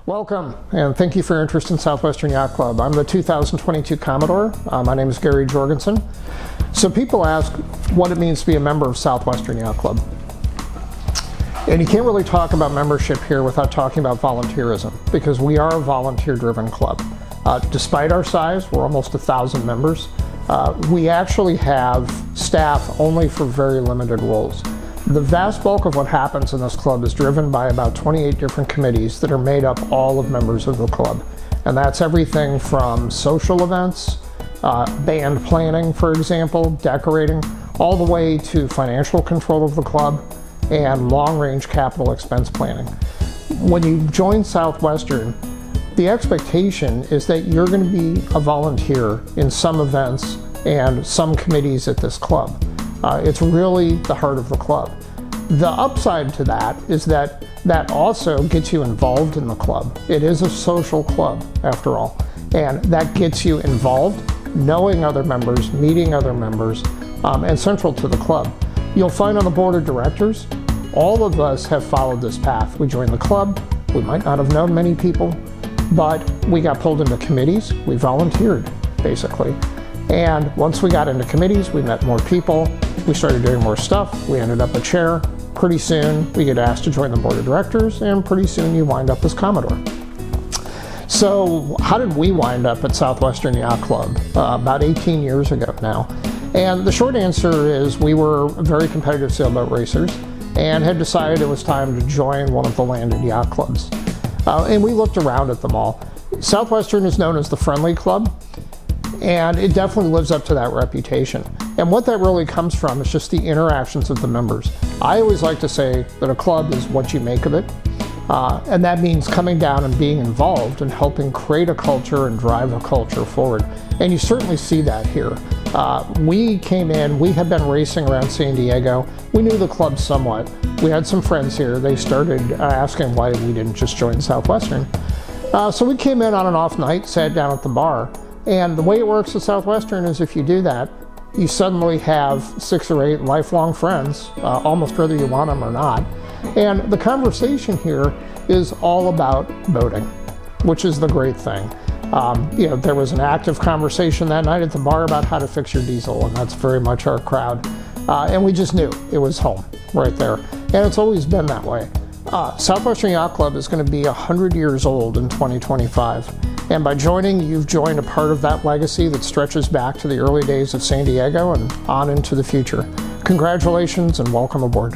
Welcome, and thank you for your interest in Southwestern Yacht Club. I'm the 2022 Commodore. My name is Commodore Jorgensen. So people ask what it means to be a member of Southwestern Yacht Club. And you can't really talk about membership here without talking about volunteerism, because we are a volunteer-driven club. Despite our size, we're almost 1,000 members. We actually have staff only for very limited roles. The vast bulk of what happens in this club is driven by about 28 different committees that are made up all of members of the club. And that's everything from social events, band planning, for example, decorating, all the way to financial control of the club and long-range capital expense planning. When you join Southwestern, the expectation is that you're going to be a volunteer in some events and some committees at this club. It's really the heart of the club. The upside to that is that also gets you involved in the club. It is a social club, after all, and that gets you involved, knowing other members, meeting other members, and central to the club. You'll find on the board of directors, all of us have followed this path. We joined the club, we might not have known many people, but we got pulled into committees, we volunteered, basically. And once we got into committees, we met more people, we started doing more stuff, we ended up a chair. Pretty soon we get asked to join the board of directors, and pretty soon you wind up as Commodore. So how did we wind up at Southwestern Yacht Club? About 18 years ago now. And the short answer is we were very competitive sailboat racers and had decided it was time to join one of the landed yacht clubs. And we looked around at them all. Southwestern is known as the friendly club, and it definitely lives up to that reputation. And what that really comes from is just the interactions of the members. I always like to say that a club is what you make of it. And that means coming down and being involved and helping create a culture and drive a culture forward. And you certainly see that here. We came in, we had been racing around San Diego. We knew the club somewhat. We had some friends here. They started asking why we didn't just join Southwestern. So we came in on an off night, sat down at the bar. And the way it works at Southwestern is if you do that, you suddenly have 6 or 8 lifelong friends, almost whether you want them or not. And the conversation here is all about boating, which is the great thing. There was an active conversation that night at the bar about how to fix your diesel, and that's very much our crowd. And we just knew it was home right there. And it's always been that way. Southwestern Yacht Club is going to be 100 years old in 2025. And by joining, you've joined a part of that legacy that stretches back to the early days of San Diego and on into the future. Congratulations and welcome aboard.